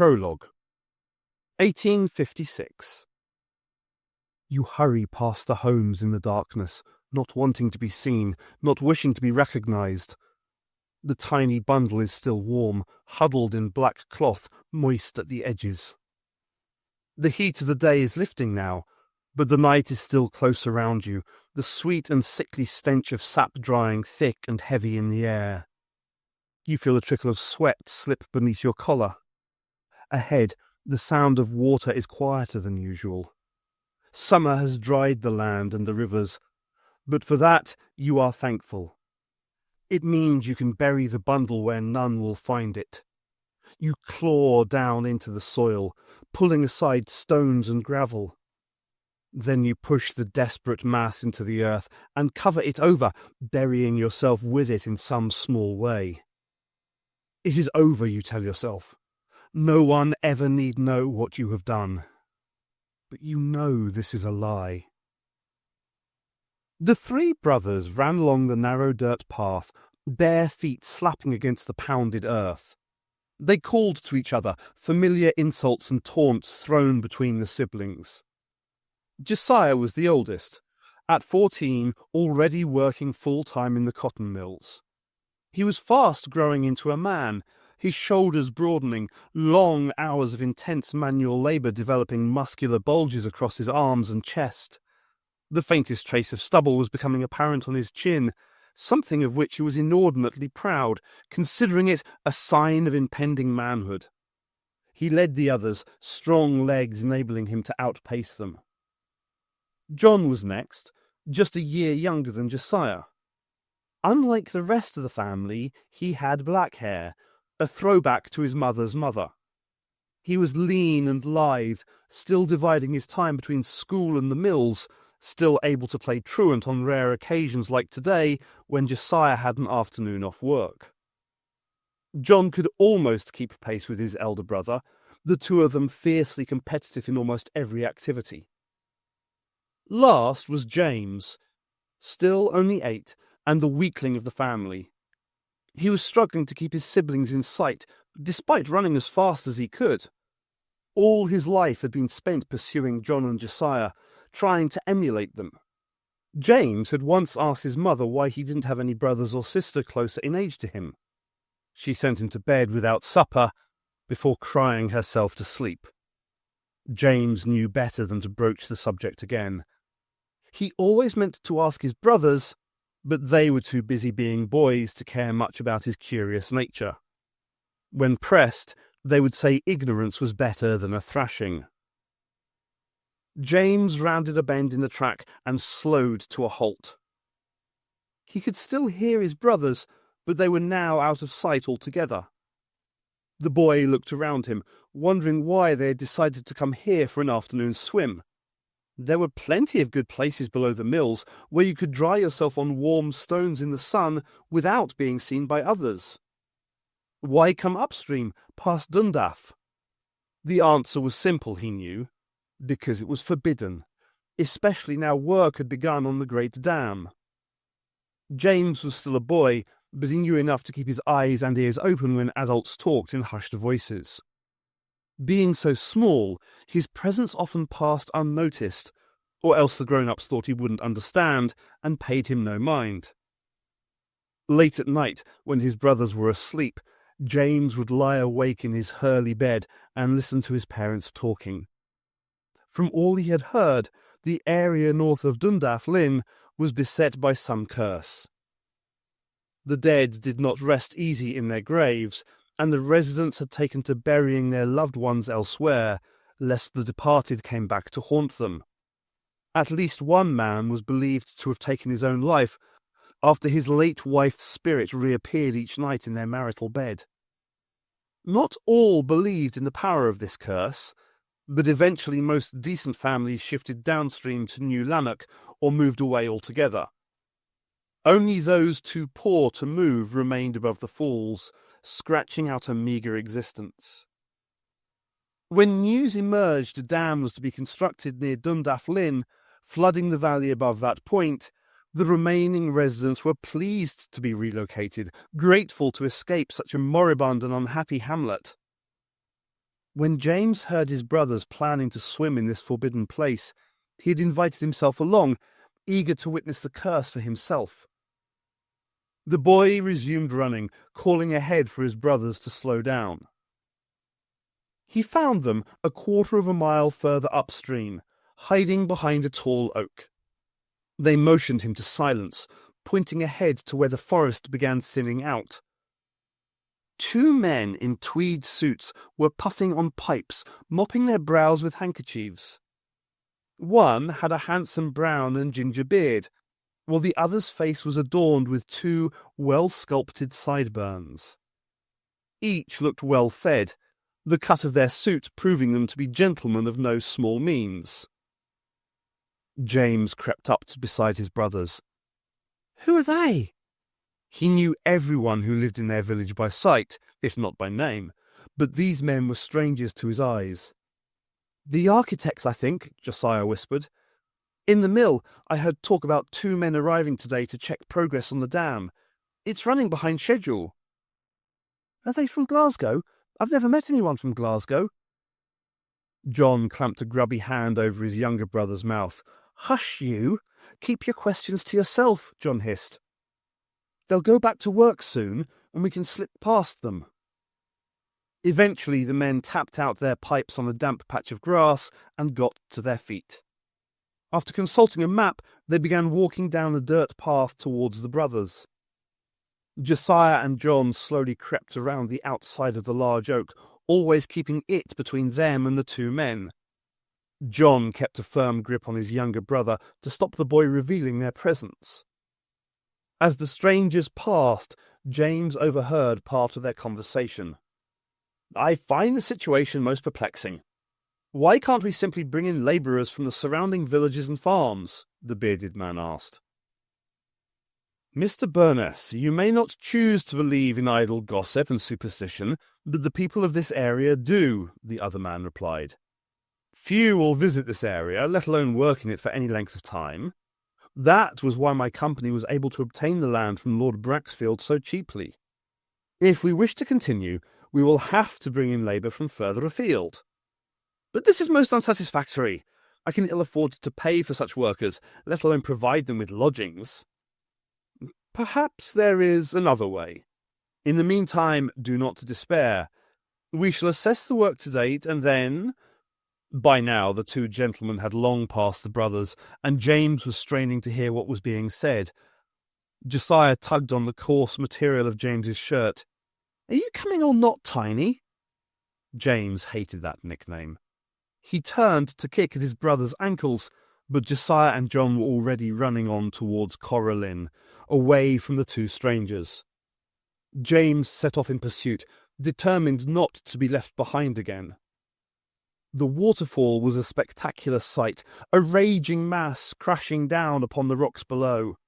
Prologue, 1856. You hurry past the homes in the darkness, not wanting to be seen, not wishing to be recognized. The tiny bundle is still warm, huddled in black cloth, moist at the edges. The heat of the day is lifting now, but the night is still close around you, the sweet and sickly stench of sap drying thick and heavy in the air. You feel a trickle of sweat slip beneath your collar. Ahead, the sound of water is quieter than usual. Summer has dried the land and the rivers, but for that you are thankful. It means you can bury the bundle where none will find it. You claw down into the soil, pulling aside stones and gravel. Then you push the desperate mass into the earth and cover it over, burying yourself with it in some small way. It is over, you tell yourself. No one ever need know what you have done. But you know this is a lie. The three brothers ran along the narrow dirt path, bare feet slapping against the pounded earth. They called to each other, familiar insults and taunts thrown between the siblings. Josiah was the oldest, at 14, already working full-time in the cotton mills. He was fast growing into a man, his shoulders broadening, long hours of intense manual labour developing muscular bulges across his arms and chest. The faintest trace of stubble was becoming apparent on his chin, something of which he was inordinately proud, considering it a sign of impending manhood. He led the others, strong legs enabling him to outpace them. John was next, just a year younger than Josiah. Unlike the rest of the family, he had black hair, a throwback to his mother's mother. He was lean and lithe, still dividing his time between school and the mills, still able to play truant on rare occasions like today when Josiah had an afternoon off work. John could almost keep pace with his elder brother, the two of them fiercely competitive in almost every activity. Last was James, still only 8, and the weakling of the family. He was struggling to keep his siblings in sight, despite running as fast as he could. All his life had been spent pursuing John and Josiah, trying to emulate them. James had once asked his mother why he didn't have any brothers or sister closer in age to him. She sent him to bed without supper, before crying herself to sleep. James knew better than to broach the subject again. He always meant to ask his brothers, but they were too busy being boys to care much about his curious nature. When pressed, they would say ignorance was better than a thrashing. James rounded a bend in the track and slowed to a halt. He could still hear his brothers, but they were now out of sight altogether. The boy looked around him, wondering why they had decided to come here for an afternoon swim. There were plenty of good places below the mills where you could dry yourself on warm stones in the sun without being seen by others. Why come upstream, past Dundaff? The answer was simple, he knew. Because it was forbidden, especially now work had begun on the great dam. James was still a boy, but he knew enough to keep his eyes and ears open when adults talked in hushed voices. Being so small, his presence often passed unnoticed, or else the grown-ups thought he wouldn't understand and paid him no mind. Late at night, when his brothers were asleep, James would lie awake in his hurly bed and listen to his parents talking. From all he had heard, the area north of Dundaff Linn was beset by some curse. The dead did not rest easy in their graves, and the residents had taken to burying their loved ones elsewhere, lest the departed came back to haunt them. At least one man was believed to have taken his own life after his late wife's spirit reappeared each night in their marital bed. Not all believed in the power of this curse, but eventually most decent families shifted downstream to New Lanark or moved away altogether. Only those too poor to move remained above the falls, scratching out a meagre existence. When news emerged a dam was to be constructed near Dundaff Linn, flooding the valley above that point, the remaining residents were pleased to be relocated, grateful to escape such a moribund and unhappy hamlet. When James heard his brothers planning to swim in this forbidden place, he had invited himself along, eager to witness the curse for himself. The boy resumed running, calling ahead for his brothers to slow down. He found them a quarter of a mile further upstream, hiding behind a tall oak. They motioned him to silence, pointing ahead to where the forest began thinning out. Two men in tweed suits were puffing on pipes, mopping their brows with handkerchiefs. One had a handsome brown and ginger beard, while the other's face was adorned with two well-sculpted sideburns. Each looked well-fed, the cut of their suit proving them to be gentlemen of no small means. James crept up beside his brothers. "Who are they?" He knew everyone who lived in their village by sight, if not by name, but these men were strangers to his eyes. "The architects, I think," Josiah whispered. "In the mill, I heard talk about two men arriving today to check progress on the dam. It's running behind schedule." "Are they from Glasgow? I've never met anyone from Glasgow." John clamped a grubby hand over his younger brother's mouth. "Hush, you! Keep your questions to yourself," John hissed. "They'll go back to work soon, and we can slip past them." Eventually, the men tapped out their pipes on a damp patch of grass and got to their feet. After consulting a map, they began walking down the dirt path towards the brothers. Josiah and John slowly crept around the outside of the large oak, always keeping it between them and the two men. John kept a firm grip on his younger brother to stop the boy revealing their presence. As the strangers passed, James overheard part of their conversation. "I find the situation most perplexing. Why can't we simply bring in labourers from the surrounding villages and farms?" the bearded man asked. "Mr. Burness, you may not choose to believe in idle gossip and superstition, but the people of this area do," the other man replied. "Few will visit this area, let alone work in it for any length of time. That was why my company was able to obtain the land from Lord Braxfield so cheaply. If we wish to continue, we will have to bring in labour from further afield. But this is most unsatisfactory. I can ill afford to pay for such workers, let alone provide them with lodgings." "Perhaps there is another way. In the meantime, do not despair. We shall assess the work to date, and then—" By now the two gentlemen had long passed the brothers, and James was straining to hear what was being said. Josiah tugged on the coarse material of James's shirt. "Are you coming or not, Tiny?" James hated that nickname. He turned to kick at his brother's ankles, but Josiah and John were already running on towards Coralline, away from the two strangers. James set off in pursuit, determined not to be left behind again. The waterfall was a spectacular sight, a raging mass crashing down upon the rocks below.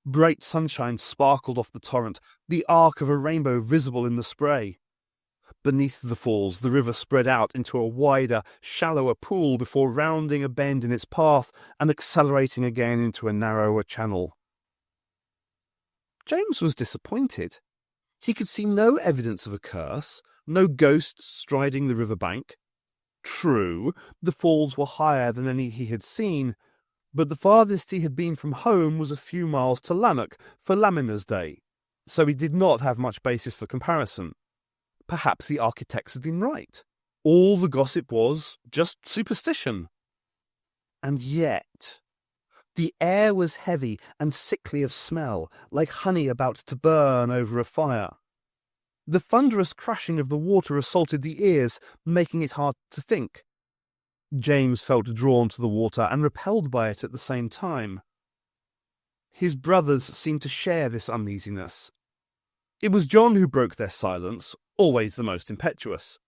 Bright sunshine sparkled off the torrent, the arc of a rainbow visible in the spray. Beneath the falls, the river spread out into a wider, shallower pool before rounding a bend in its path and accelerating again into a narrower channel. James was disappointed. He could see no evidence of a curse, no ghosts striding the river bank. True, the falls were higher than any he had seen, but the farthest he had been from home was a few miles to Lanark for Lamina's Day, so he did not have much basis for comparison. Perhaps the architects had been right. All the gossip was just superstition. And yet, the air was heavy and sickly of smell, like honey about to burn over a fire. The thunderous crashing of the water assaulted the ears, making it hard to think. James felt drawn to the water and repelled by it at the same time. His brothers seemed to share this uneasiness. It was John who broke their silence, always the most impetuous.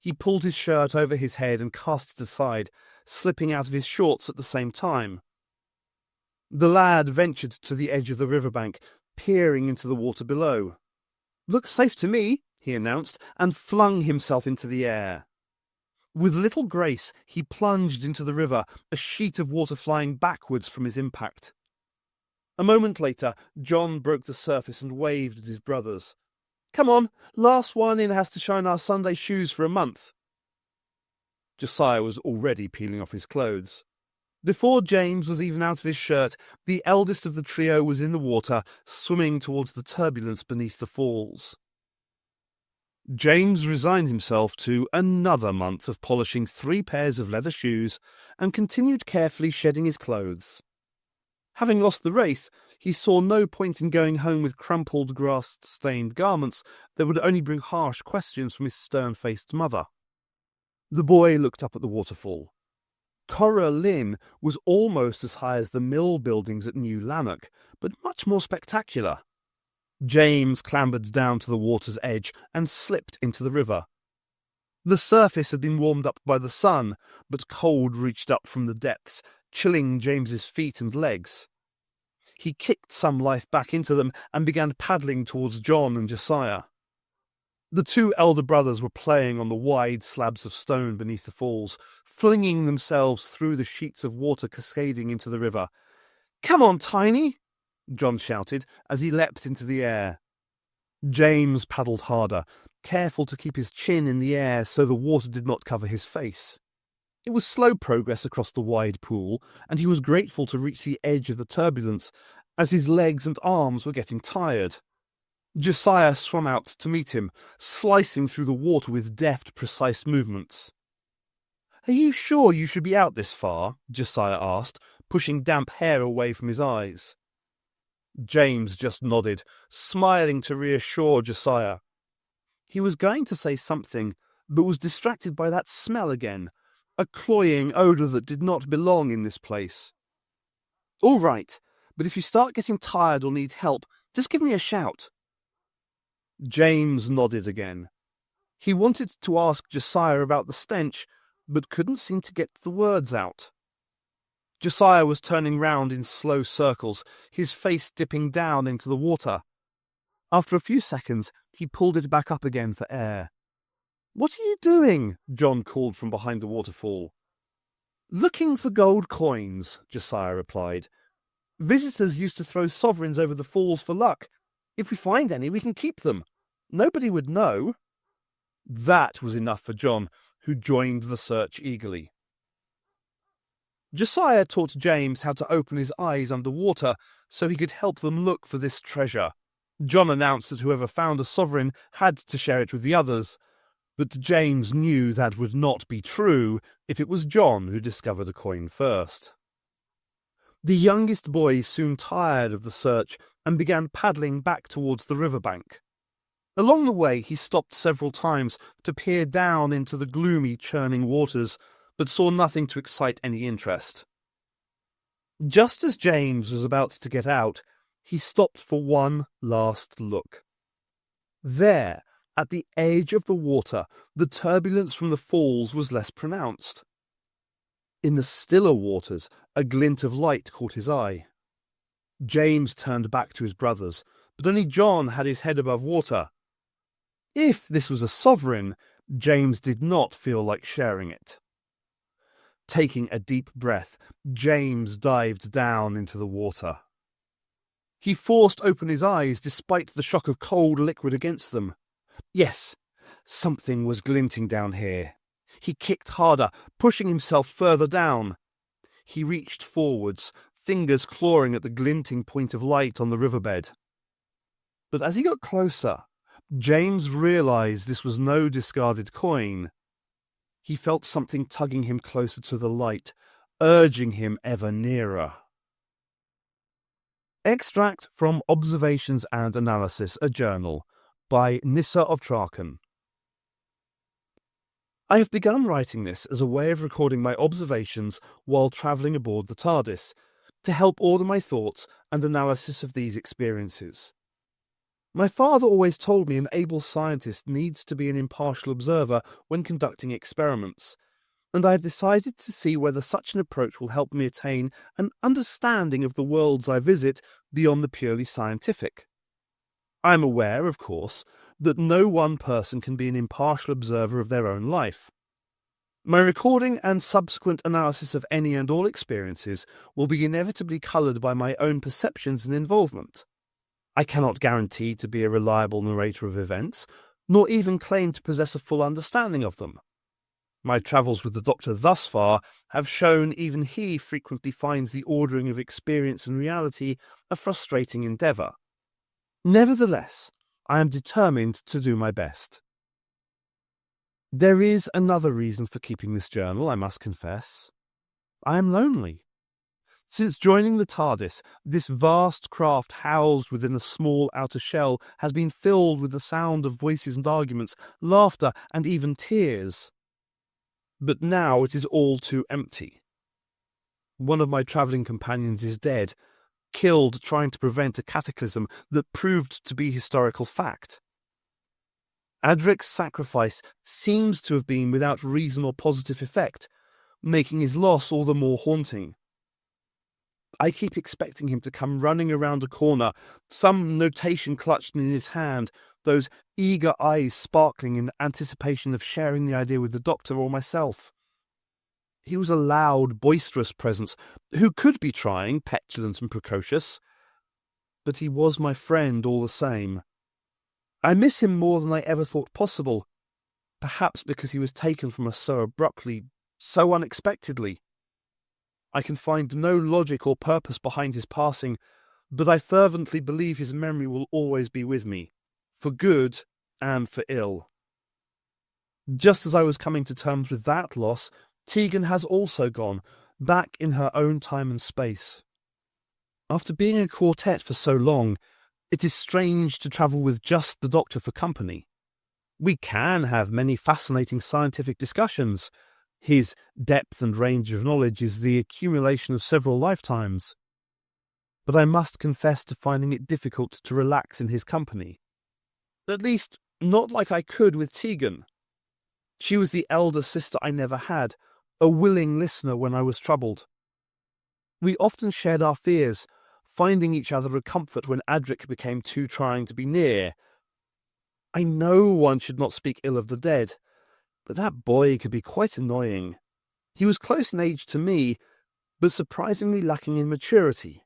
He pulled his shirt over his head and cast it aside, slipping out of his shorts at the same time. The lad ventured to the edge of the riverbank, peering into the water below. "Looks safe to me," he announced, and flung himself into the air. With little grace, he plunged into the river, a sheet of water flying backwards from his impact. A moment later, John broke the surface and waved at his brothers. "Come on, last one in has to shine our Sunday shoes for a month." Josiah was already peeling off his clothes. Before James was even out of his shirt, the eldest of the trio was in the water, swimming towards the turbulence beneath the falls. James resigned himself to another month of polishing 3 pairs of leather shoes and continued carefully shedding his clothes. Having lost the race, he saw no point in going home with crumpled, grass-stained garments that would only bring harsh questions from his stern-faced mother. The boy looked up at the waterfall. Cora Lynn was almost as high as the mill buildings at New Lanark, but much more spectacular. James clambered down to the water's edge and slipped into the river. The surface had been warmed up by the sun, but cold reached up from the depths, chilling James's feet and legs. He kicked some life back into them and began paddling towards John and Josiah. The 2 elder brothers were playing on the wide slabs of stone beneath the falls, flinging themselves through the sheets of water cascading into the river. "Come on, Tiny!" John shouted as he leapt into the air. James paddled harder, careful to keep his chin in the air so the water did not cover his face. It was slow progress across the wide pool, and he was grateful to reach the edge of the turbulence, as his legs and arms were getting tired. Josiah swam out to meet him, slicing through the water with deft, precise movements. "Are you sure you should be out this far?" Josiah asked, pushing damp hair away from his eyes. James just nodded, smiling to reassure Josiah. He was going to say something, but was distracted by that smell again, a cloying odour that did not belong in this place. "All right, but if you start getting tired or need help, just give me a shout." James nodded again. He wanted to ask Josiah about the stench, but couldn't seem to get the words out. Josiah was turning round in slow circles, his face dipping down into the water. After a few seconds, he pulled it back up again for air. "What are you doing?" John called from behind the waterfall. "Looking for gold coins," Josiah replied. "Visitors used to throw sovereigns over the falls for luck. If we find any, we can keep them. Nobody would know." That was enough for John, who joined the search eagerly. Josiah taught James how to open his eyes underwater so he could help them look for this treasure. John announced that whoever found a sovereign had to share it with the others, but James knew that would not be true if it was John who discovered a coin first. The youngest boy soon tired of the search and began paddling back towards the riverbank. Along the way, he stopped several times to peer down into the gloomy, churning waters, but saw nothing to excite any interest. Just as James was about to get out, he stopped for one last look. There, at the edge of the water, the turbulence from the falls was less pronounced. In the stiller waters, a glint of light caught his eye. James turned back to his brothers, but only John had his head above water. If this was a sovereign, James did not feel like sharing it. Taking a deep breath, James dived down into the water. He forced open his eyes despite the shock of cold liquid against them. Yes, something was glinting down here. He kicked harder, pushing himself further down. He reached forwards, fingers clawing at the glinting point of light on the riverbed. But as he got closer, James realized this was no discarded coin. He felt something tugging him closer to the light, urging him ever nearer. Extract from Observations and Analysis, a Journal, by Nissa of Traken. I have begun writing this as a way of recording my observations while travelling aboard the TARDIS, to help order my thoughts and analysis of these experiences. My father always told me an able scientist needs to be an impartial observer when conducting experiments, and I have decided to see whether such an approach will help me attain an understanding of the worlds I visit beyond the purely scientific. I am aware, of course, that no one person can be an impartial observer of their own life. My recording and subsequent analysis of any and all experiences will be inevitably coloured by my own perceptions and involvement. I cannot guarantee to be a reliable narrator of events, nor even claim to possess a full understanding of them. My travels with the Doctor thus far have shown even he frequently finds the ordering of experience and reality a frustrating endeavour. Nevertheless, I am determined to do my best. There is another reason for keeping this journal, I must confess. I am lonely. Since joining the TARDIS, this vast craft housed within a small outer shell has been filled with the sound of voices and arguments, laughter, and even tears. But now it is all too empty. One of my travelling companions is dead, killed trying to prevent a cataclysm that proved to be historical fact. Adric's sacrifice seems to have been without reason or positive effect, making his loss all the more haunting. I keep expecting him to come running around a corner, some notation clutched in his hand, those eager eyes sparkling in anticipation of sharing the idea with the Doctor or myself. He was a loud, boisterous presence, who could be trying, petulant and precocious. But he was my friend all the same. I miss him more than I ever thought possible, perhaps because he was taken from us so abruptly, so unexpectedly. I can find no logic or purpose behind his passing, but I fervently believe his memory will always be with me, for good and for ill. Just as I was coming to terms with that loss, Tegan has also gone, back in her own time and space. After being a quartet for so long, it is strange to travel with just the Doctor for company. We can have many fascinating scientific discussions. His depth and range of knowledge is the accumulation of several lifetimes. But I must confess to finding it difficult to relax in his company. At least, not like I could with Tegan. She was the elder sister I never had, a willing listener when I was troubled. We often shared our fears, finding each other a comfort when Adric became too trying to be near. I know one should not speak ill of the dead, but that boy could be quite annoying. He was close in age to me, but surprisingly lacking in maturity.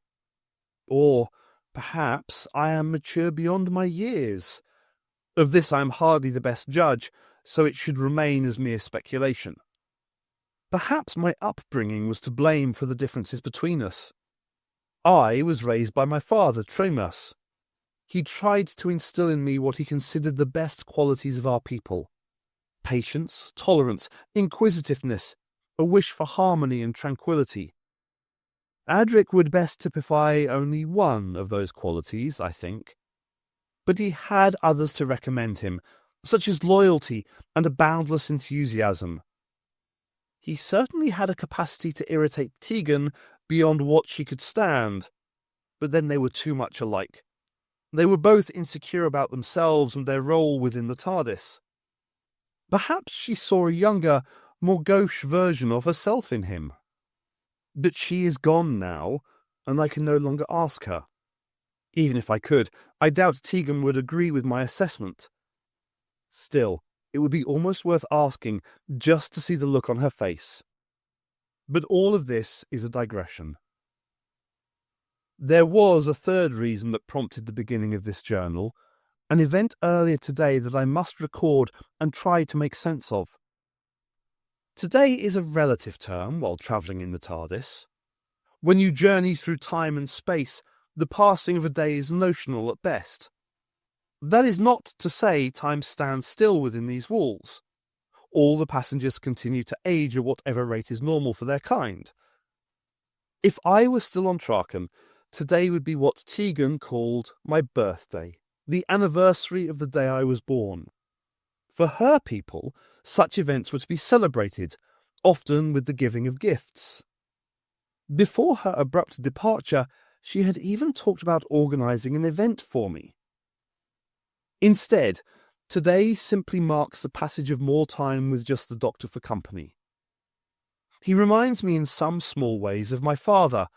Or, perhaps, I am mature beyond my years. Of this I am hardly the best judge, so it should remain as mere speculation. Perhaps my upbringing was to blame for the differences between us. I was raised by my father, Tremas. He tried to instill in me what he considered the best qualities of our people: patience, tolerance, inquisitiveness, a wish for harmony and tranquility. Adric would best typify only one of those qualities, I think. But he had others to recommend him, such as loyalty and a boundless enthusiasm. He certainly had a capacity to irritate Tegan beyond what she could stand, but then they were too much alike. They were both insecure about themselves and their role within the TARDIS. Perhaps she saw a younger, more gauche version of herself in him. But she is gone now, and I can no longer ask her. Even if I could, I doubt Tegan would agree with my assessment. Still, it would be almost worth asking just to see the look on her face. But all of this is a digression. There was a third reason that prompted the beginning of this journal, an event earlier today that I must record and try to make sense of. Today is a relative term while travelling in the TARDIS. When you journey through time and space, the passing of a day is notional at best. That is not to say time stands still within these walls. All the passengers continue to age at whatever rate is normal for their kind. If I were still on Traken, today would be what Tegan called my birthday, the anniversary of the day I was born. For her people, such events were to be celebrated, often with the giving of gifts. Before her abrupt departure, she had even talked about organising an event for me. Instead, today simply marks the passage of more time with just the Doctor for company. He reminds me in some small ways of my father,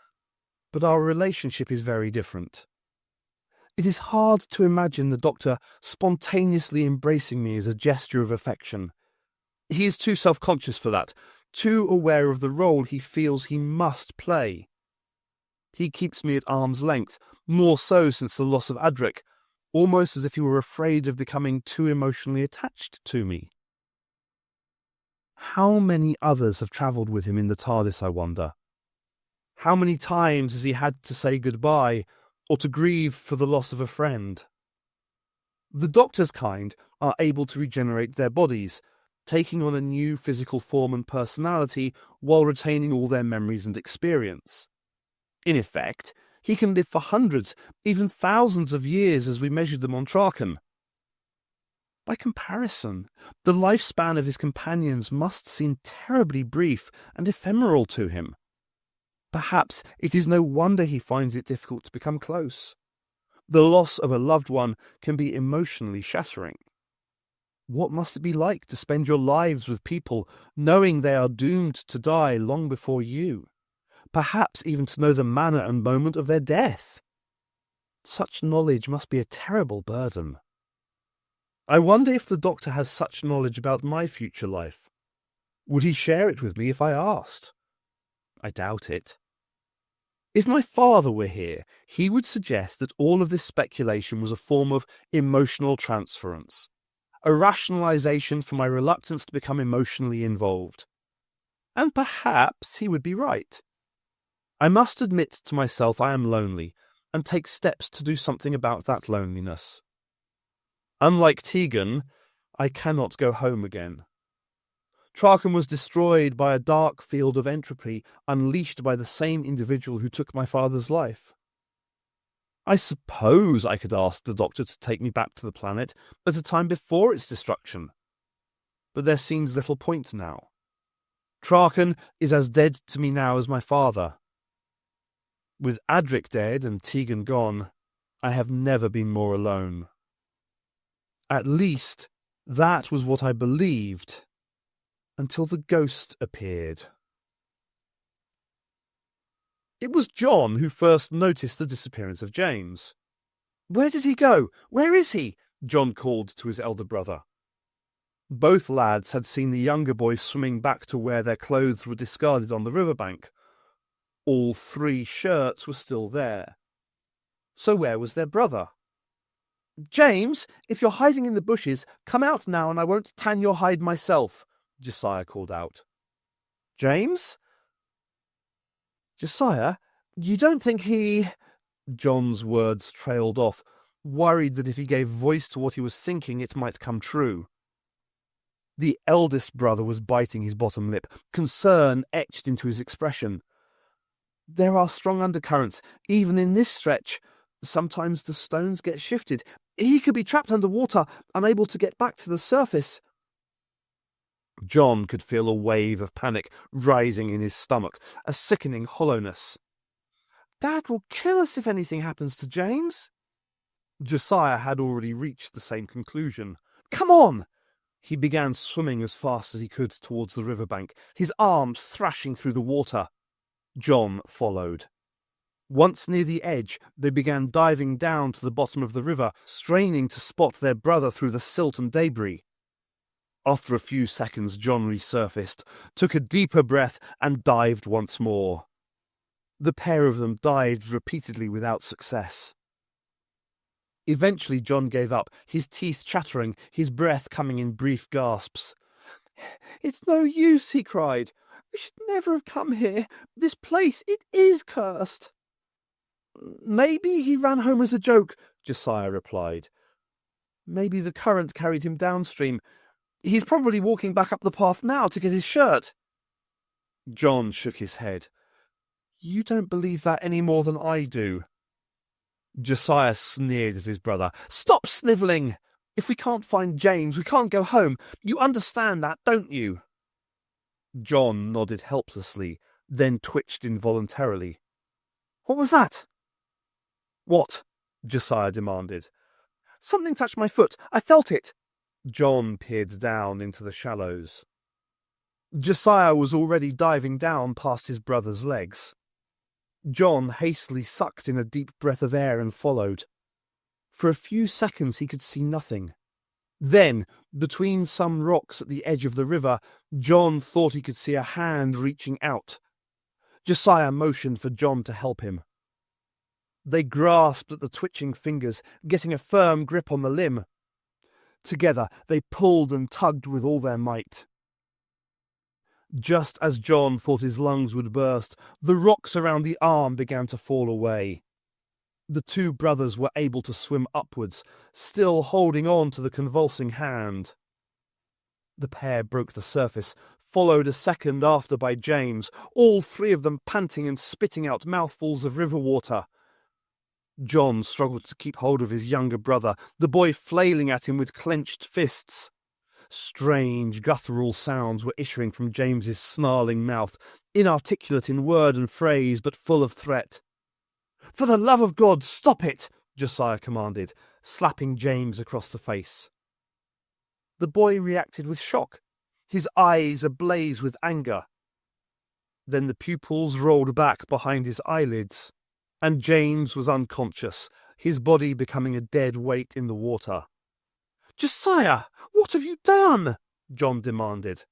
but our relationship is very different. It is hard to imagine the Doctor spontaneously embracing me as a gesture of affection. He is too self-conscious for that, too aware of the role he feels he must play. He keeps me at arm's length, more so since the loss of Adric, almost as if he were afraid of becoming too emotionally attached to me. How many others have travelled with him in the TARDIS, I wonder? How many times has he had to say goodbye, or to grieve for the loss of a friend? The Doctor's kind are able to regenerate their bodies, taking on a new physical form and personality while retaining all their memories and experience. In effect, he can live for hundreds, even thousands of years as we measured them on Traken. By comparison, the lifespan of his companions must seem terribly brief and ephemeral to him. Perhaps it is no wonder he finds it difficult to become close. The loss of a loved one can be emotionally shattering. What must it be like to spend your lives with people knowing they are doomed to die long before you? Perhaps even to know the manner and moment of their death. Such knowledge must be a terrible burden. I wonder if the Doctor has such knowledge about my future life. Would he share it with me if I asked? I doubt it. If my father were here, he would suggest that all of this speculation was a form of emotional transference, a rationalization for my reluctance to become emotionally involved. And perhaps he would be right. I must admit to myself I am lonely, and take steps to do something about that loneliness. Unlike Tegan, I cannot go home again. Traken was destroyed by a dark field of entropy unleashed by the same individual who took my father's life. I suppose I could ask the Doctor to take me back to the planet at a time before its destruction. But there seems little point now. Traken is as dead to me now as my father. With Adric dead and Tegan gone, I have never been more alone. At least, that was what I believed, until the ghost appeared. It was John who first noticed the disappearance of James. "Where did he go? Where is he?" John called to his elder brother. Both lads had seen the younger boy swimming back to where their clothes were discarded on the riverbank. All 3 shirts were still there. So where was their brother? "James, if you're hiding in the bushes, come out now and I won't tan your hide myself," Josiah called out. "James? Josiah, you don't think he—" John's words trailed off, worried that if he gave voice to what he was thinking, it might come true. The eldest brother was biting his bottom lip, concern etched into his expression. "There are strong undercurrents, even in this stretch. Sometimes the stones get shifted. He could be trapped underwater, unable to get back to the surface." John could feel a wave of panic rising in his stomach, a sickening hollowness. "Dad will kill us if anything happens to James." Josiah had already reached the same conclusion. "Come on!" He began swimming as fast as he could towards the riverbank, his arms thrashing through the water. John followed. Once near the edge, they began diving down to the bottom of the river, straining to spot their brother through the silt and debris. After a few seconds, John resurfaced, took a deeper breath, and dived once more. The pair of them dived repeatedly without success. Eventually, John gave up, his teeth chattering, his breath coming in brief gasps. "It's no use," he cried. "We should never have come here. This place, it is cursed." "Maybe he ran home as a joke," Josiah replied. "Maybe the current carried him downstream. He's probably walking back up the path now to get his shirt." John shook his head. "You don't believe that any more than I do." Josiah sneered at his brother. "Stop snivelling! If we can't find James, we can't go home. You understand that, don't you?" John nodded helplessly, then twitched involuntarily. "What was that?" "What?" Josiah demanded. "Something touched my foot. I felt it." John peered down into the shallows. Josiah was already diving down past his brother's legs. John hastily sucked in a deep breath of air and followed. For a few seconds he could see nothing. Then, between some rocks at the edge of the river, John thought he could see a hand reaching out. Josiah motioned for John to help him. They grasped at the twitching fingers, getting a firm grip on the limb. Together they pulled and tugged with all their might. Just as John thought his lungs would burst, the rocks around the arm began to fall away. The two brothers were able to swim upwards, still holding on to the convulsing hand. The pair broke the surface, followed a second after by James, all three of them panting and spitting out mouthfuls of river water. John struggled to keep hold of his younger brother, the boy flailing at him with clenched fists. Strange guttural sounds were issuing from James's snarling mouth, inarticulate in word and phrase, but full of threat. "For the love of God, stop it!" Josiah commanded, slapping James across the face. The boy reacted with shock, his eyes ablaze with anger. Then the pupils rolled back behind his eyelids, and James was unconscious, his body becoming a dead weight in the water. "Josiah, what have you done?" John demanded.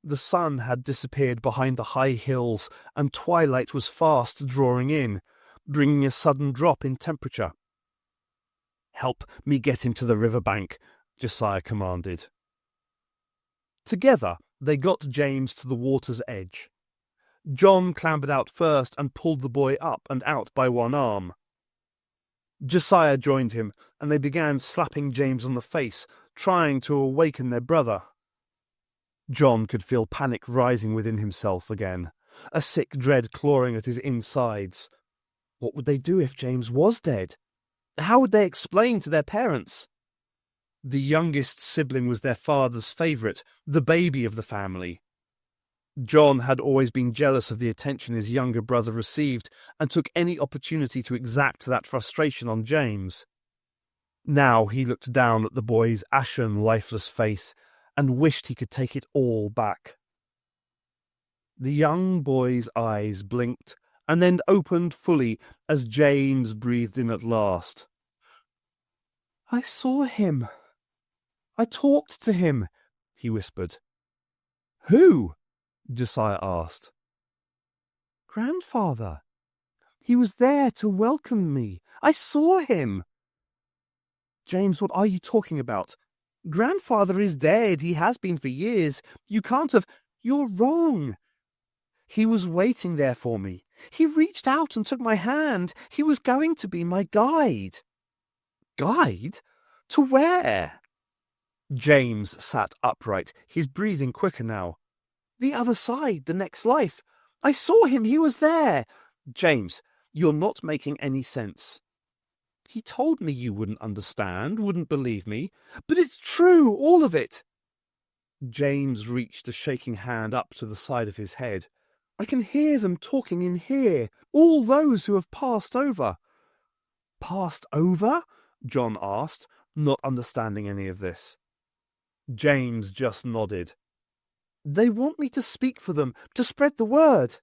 The sun had disappeared behind the high hills, and twilight was fast drawing in, bringing a sudden drop in temperature. "Help me get him to the riverbank," Josiah commanded. Together, they got James to the water's edge. John clambered out first and pulled the boy up and out by one arm. Josiah joined him, and they began slapping James on the face, trying to awaken their brother. John could feel panic rising within himself again, a sick dread clawing at his insides. What would they do if James was dead? How would they explain to their parents? The youngest sibling was their father's favourite, the baby of the family. John had always been jealous of the attention his younger brother received and took any opportunity to exact that frustration on James. Now he looked down at the boy's ashen, lifeless face and wished he could take it all back. The young boy's eyes blinked and then opened fully as James breathed in at last. "I saw him. I talked to him," he whispered. "Who?" Josiah asked. "Grandfather. He was there to welcome me. I saw him." "James, what are you talking about? Grandfather is dead. He has been for years. You can't have—" "You're wrong. He was waiting there for me. He reached out and took my hand. He was going to be my guide." "Guide? To where?" James sat upright, his breathing quicker now. "The other side, the next life. I saw him. He was there." "James, you're not making any sense." "He told me you wouldn't understand, wouldn't believe me. But it's true, all of it." James reached a shaking hand up to the side of his head. "I can hear them talking in here, all those who have passed over." "Passed over?" John asked, not understanding any of this. James just nodded. "They want me to speak for them, to spread the word.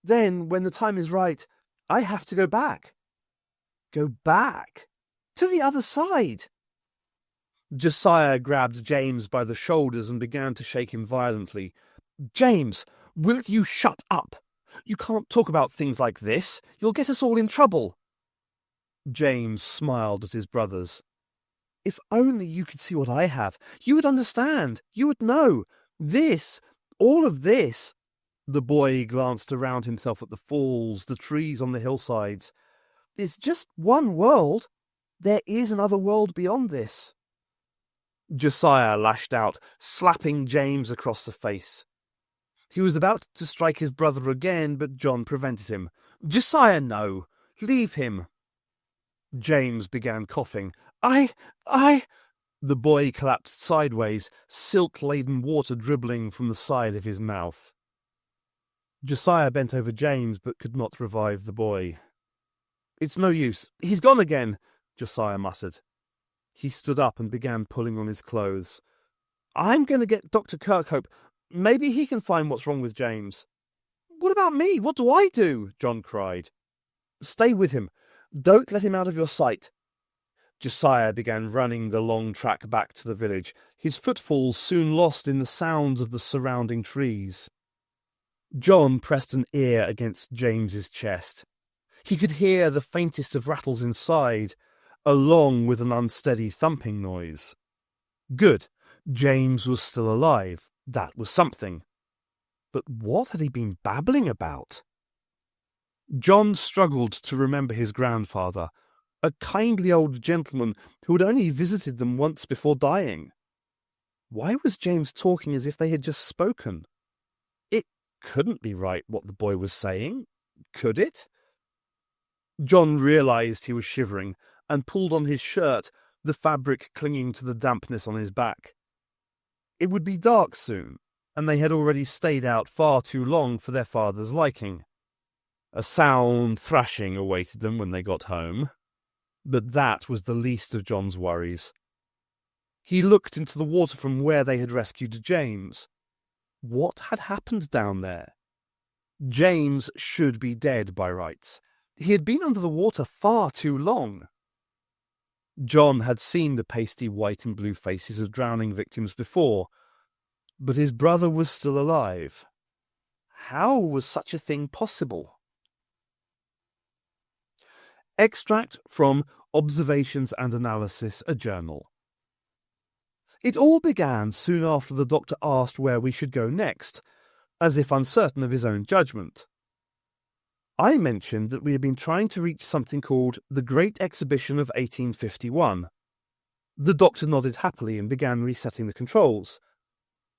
Then, when the time is right, I have to go back." "Go back?" "To the other side." Josiah grabbed James by the shoulders and began to shake him violently. "James, will you shut up? You can't talk about things like this. You'll get us all in trouble." James smiled at his brothers. "If only you could see what I have. You would understand. You would know. This, all of this." The boy glanced around himself at the falls, the trees on the hillsides. "It's just one world. There is another world beyond this." Josiah lashed out, slapping James across the face. He was about to strike his brother again, but John prevented him. "Josiah, no. Leave him." James began coughing. I... The boy collapsed sideways, silk-laden water dribbling from the side of his mouth. Josiah bent over James, but could not revive the boy. "It's no use. He's gone again," Josiah muttered. He stood up and began pulling on his clothes. "I'm going to get Dr. Kirkhope. Maybe he can find what's wrong with James." "What about me? What do I do?" John cried. "Stay with him. Don't let him out of your sight." Josiah began running the long track back to the village, his footfalls soon lost in the sounds of the surrounding trees. John pressed an ear against James's chest. He could hear the faintest of rattles inside, along with an unsteady thumping noise. Good. James was still alive. That was something. But what had he been babbling about? John struggled to remember his grandfather, a kindly old gentleman who had only visited them once before dying. Why was James talking as if they had just spoken? It couldn't be right what the boy was saying, could it? John realized he was shivering and pulled on his shirt, the fabric clinging to the dampness on his back. It would be dark soon, and they had already stayed out far too long for their father's liking. A sound thrashing awaited them when they got home, but that was the least of John's worries. He looked into the water from where they had rescued James. What had happened down there? James should be dead by rights. He had been under the water far too long. John had seen the pasty white and blue faces of drowning victims before, but his brother was still alive. How was such a thing possible? Extract from Observations and Analysis, a journal. It all began soon after the doctor asked where we should go next, as if uncertain of his own judgment. I mentioned that we had been trying to reach something called the Great Exhibition of 1851. The doctor nodded happily and began resetting the controls.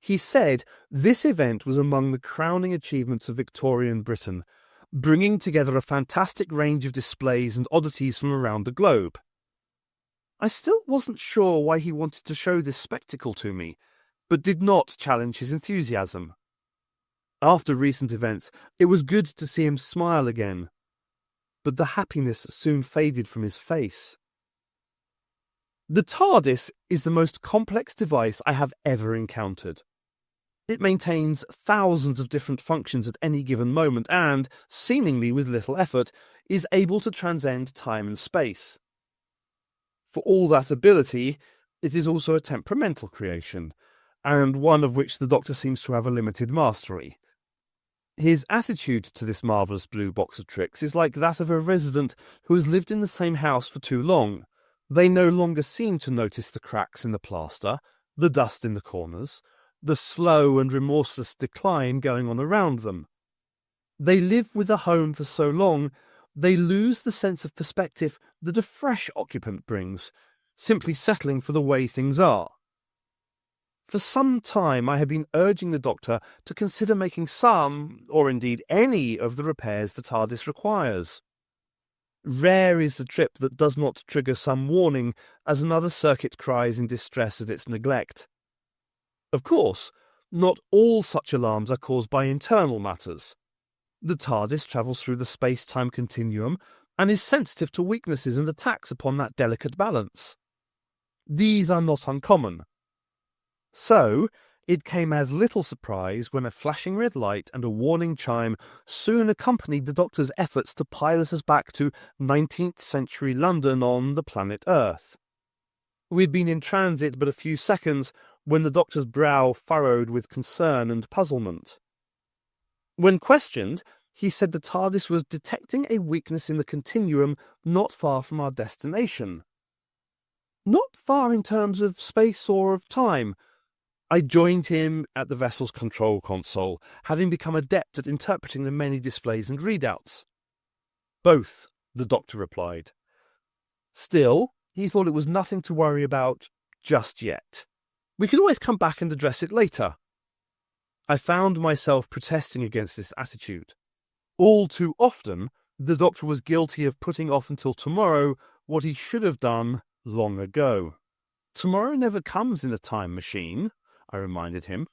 He said this event was among the crowning achievements of Victorian Britain, bringing together a fantastic range of displays and oddities from around the globe. I still wasn't sure why he wanted to show this spectacle to me, but did not challenge his enthusiasm. After recent events, it was good to see him smile again, but the happiness soon faded from his face. The TARDIS is the most complex device I have ever encountered. It maintains thousands of different functions at any given moment and, seemingly with little effort, is able to transcend time and space. For all that ability, it is also a temperamental creation, and one of which the Doctor seems to have a limited mastery. His attitude to this marvellous blue box of tricks is like that of a resident who has lived in the same house for too long. They no longer seem to notice the cracks in the plaster, the dust in the corners, the slow and remorseless decline going on around them. They live with a home for so long, they lose the sense of perspective that a fresh occupant brings, simply settling for the way things are. For some time I have been urging the Doctor to consider making some, or indeed any, of the repairs the TARDIS requires. Rare is the trip that does not trigger some warning as another circuit cries in distress at its neglect. Of course, not all such alarms are caused by internal matters. The TARDIS travels through the space-time continuum and is sensitive to weaknesses and attacks upon that delicate balance. These are not uncommon. So, it came as little surprise when a flashing red light and a warning chime soon accompanied the Doctor's efforts to pilot us back to 19th century London on the planet Earth. We'd been in transit but a few seconds when the Doctor's brow furrowed with concern and puzzlement. When questioned, he said the TARDIS was detecting a weakness in the continuum not far from our destination. Not far in terms of space or of time. I joined him at the vessel's control console, having become adept at interpreting the many displays and readouts. Both, the Doctor replied. Still, he thought it was nothing to worry about just yet. We could always come back and address it later. I found myself protesting against this attitude. All too often, the Doctor was guilty of putting off until tomorrow what he should have done long ago. Tomorrow never comes in a time machine, I reminded him.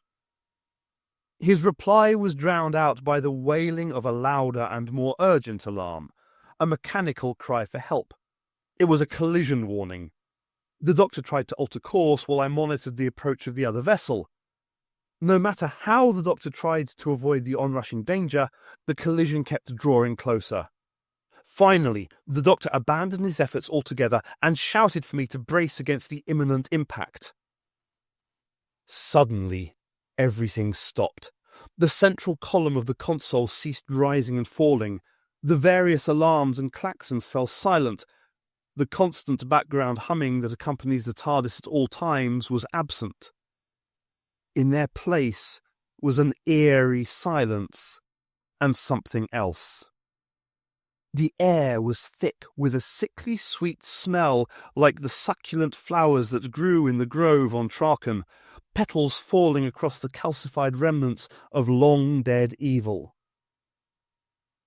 His reply was drowned out by the wailing of a louder and more urgent alarm, a mechanical cry for help. It was a collision warning. The Doctor tried to alter course while I monitored the approach of the other vessel. No matter how the Doctor tried to avoid the onrushing danger, the collision kept drawing closer. Finally, the Doctor abandoned his efforts altogether and shouted for me to brace against the imminent impact. Suddenly, everything stopped. The central column of the console ceased rising and falling. The various alarms and klaxons fell silent. The constant background humming that accompanies the TARDIS at all times was absent. In their place was an eerie silence and something else. The air was thick with a sickly sweet smell like the succulent flowers that grew in the grove on Traken, petals falling across the calcified remnants of long-dead evil.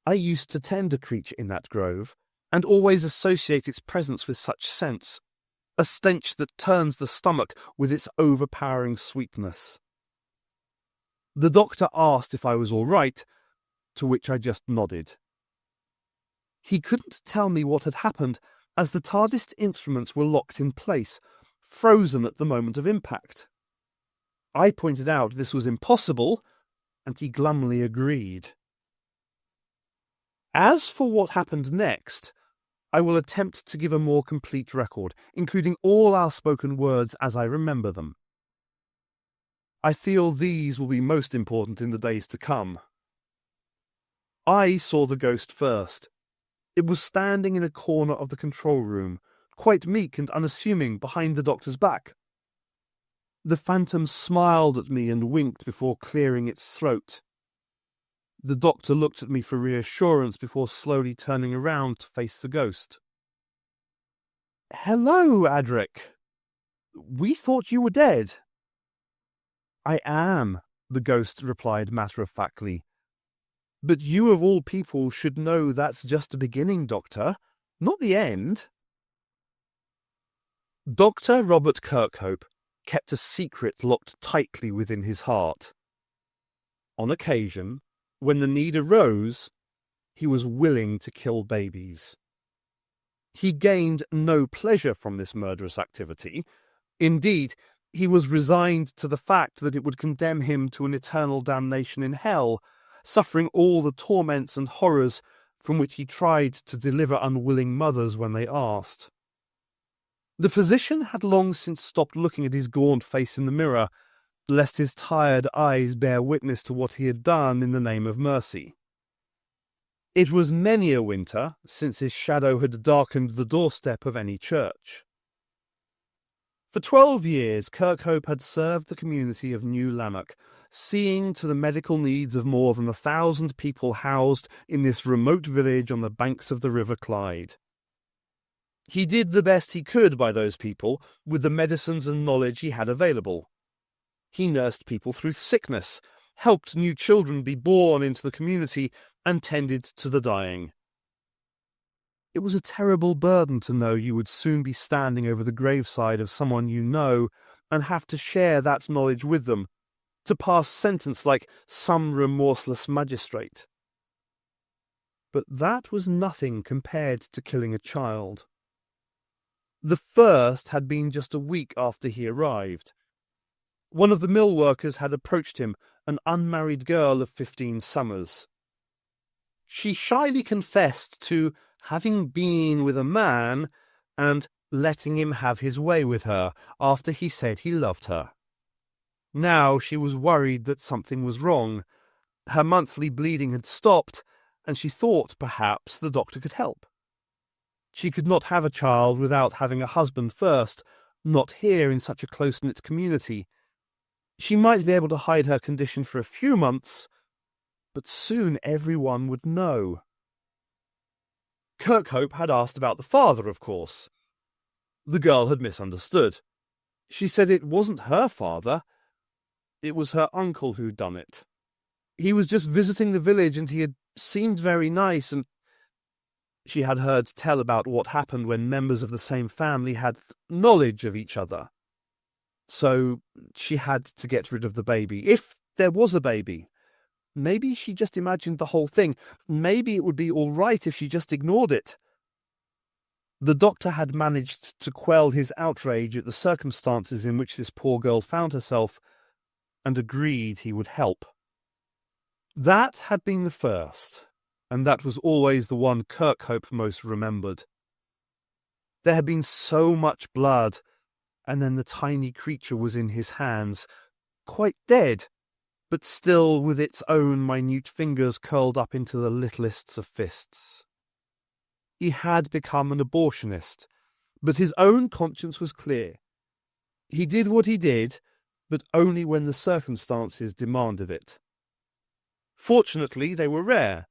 I used to tend a creature in that grove, and always associate its presence with such scents, a stench that turns the stomach with its overpowering sweetness. The doctor asked if I was all right, to which I just nodded. He couldn't tell me what had happened, as the TARDIS instruments were locked in place, frozen at the moment of impact. I pointed out this was impossible, and he glumly agreed. As for what happened next, I will attempt to give a more complete record, including all our spoken words as I remember them. I feel these will be most important in the days to come. I saw the ghost first. It was standing in a corner of the control room, quite meek and unassuming behind the doctor's back. The phantom smiled at me and winked before clearing its throat. The doctor looked at me for reassurance before slowly turning around to face the ghost. "Hello, Adric. We thought you were dead." "I am," the ghost replied matter-of-factly. "But you of all people should know that's just the beginning, Doctor, not the end." Dr. Robert Kirkhope kept a secret locked tightly within his heart. On occasion, when the need arose, he was willing to kill babies. He gained no pleasure from this murderous activity. Indeed, he was resigned to the fact that it would condemn him to an eternal damnation in hell, suffering all the torments and horrors from which he tried to deliver unwilling mothers when they asked. The physician had long since stopped looking at his gaunt face in the mirror, lest his tired eyes bear witness to what he had done in the name of mercy. It was many a winter since his shadow had darkened the doorstep of any church. For 12 years, Kirkhope had served the community of New Lanark, seeing to the medical needs of more than 1,000 people housed in this remote village on the banks of the River Clyde. He did the best he could by those people with the medicines and knowledge he had available. He nursed people through sickness, helped new children be born into the community, and tended to the dying. It was a terrible burden to know you would soon be standing over the graveside of someone you know and have to share that knowledge with them, to pass sentence like some remorseless magistrate. But that was nothing compared to killing a child. The first had been just a week after he arrived. One of the mill workers had approached him, an unmarried girl of 15 summers. She shyly confessed to having been with a man and letting him have his way with her after he said he loved her. Now she was worried that something was wrong. Her monthly bleeding had stopped, and she thought perhaps the doctor could help. She could not have a child without having a husband first, not here in such a close-knit community. She might be able to hide her condition for a few months, but soon everyone would know. Kirkhope had asked about the father, of course. The girl had misunderstood. She said it wasn't her father. It was her uncle who'd done it. He was just visiting the village and he had seemed very nice, and she had heard tell about what happened when members of the same family had knowledge of each other. So she had to get rid of the baby, if there was a baby. Maybe she just imagined the whole thing. Maybe it would be all right if she just ignored it. The doctor had managed to quell his outrage at the circumstances in which this poor girl found herself, and agreed he would help. That had been the first, and that was always the one Kirkhope most remembered. There had been so much blood, and then the tiny creature was in his hands, quite dead, but still with its own minute fingers curled up into the littlest of fists. He had become an abortionist, but his own conscience was clear. He did what he did but only when the circumstances demanded it. Fortunately, they were rare.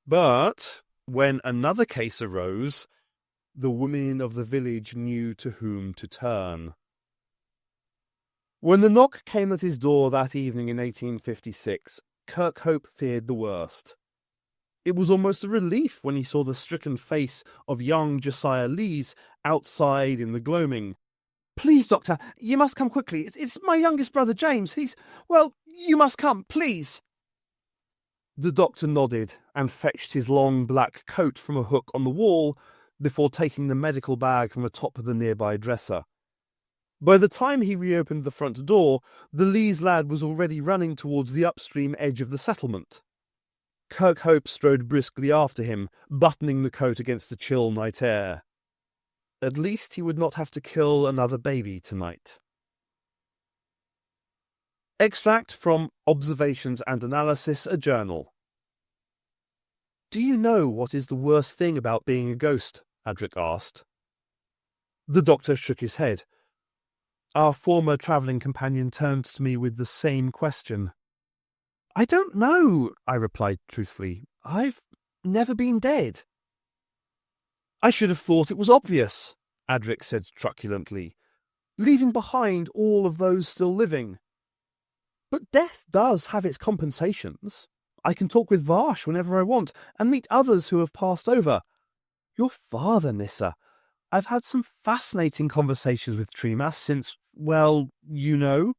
But when another case arose, the women of the village knew to whom to turn. When the knock came at his door that evening in 1856, Kirkhope feared the worst. It was almost a relief when he saw the stricken face of young Josiah Lees outside in the gloaming. "Please, Doctor, you must come quickly. It's my youngest brother, James. You must come, please." The doctor nodded and fetched his long black coat from a hook on the wall before taking the medical bag from the top of the nearby dresser. By the time he reopened the front door, the Lees lad was already running towards the upstream edge of the settlement. Kirkhope strode briskly after him, buttoning the coat against the chill night air. At least he would not have to kill another baby tonight. Extract from Observations and Analysis, a journal. "Do you know what is the worst thing about being a ghost?" Adric asked. The doctor shook his head. Our former travelling companion turned to me with the same question. "I don't know," I replied truthfully. "I've never been dead." "I should have thought it was obvious," Adric said truculently, "leaving behind all of those still living. But death does have its compensations. I can talk with Varsh whenever I want, and meet others who have passed over. Your father, Nissa. I've had some fascinating conversations with Tremas since, well, you know."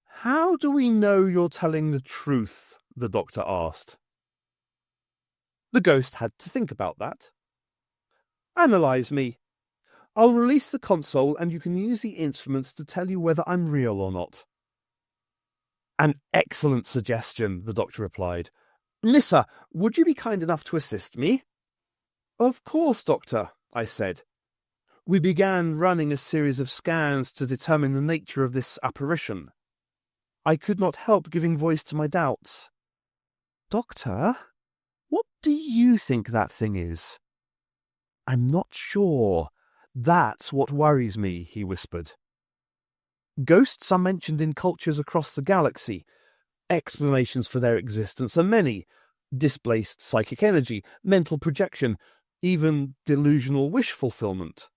"How do we know you're telling the truth?" the doctor asked. The ghost had to think about that. "Analyze me. I'll release the console and you can use the instruments to tell you whether I'm real or not." "An excellent suggestion," the doctor replied. "Nissa, would you be kind enough to assist me?" "Of course, Doctor," I said. We began running a series of scans to determine the nature of this apparition. I could not help giving voice to my doubts. "Doctor, what do you think that thing is?" "I'm not sure. That's what worries me," he whispered. "Ghosts are mentioned in cultures across the galaxy. Explanations for their existence are many. Displaced psychic energy, mental projection, even delusional wish fulfillment.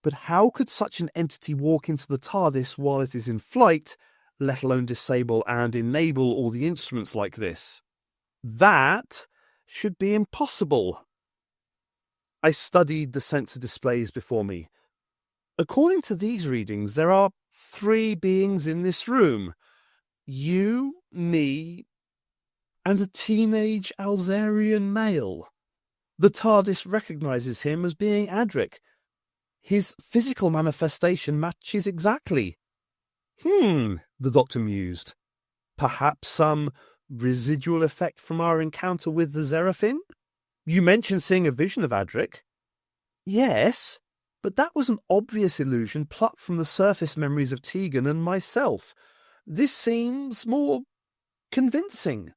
But how could such an entity walk into the TARDIS while it is in flight, let alone disable and enable all the instruments like this? That should be impossible." I studied the sensor displays before me. According to these readings, there are 3 beings in this room. You, me, and a teenage Alzarian male. The TARDIS recognizes him as being Adric. His physical manifestation matches exactly. The doctor mused. "Perhaps some residual effect from our encounter with the Xeraphim? You mentioned seeing a vision of Adric." "Yes, but that was an obvious illusion plucked from the surface memories of Tegan and myself. This seems more convincing."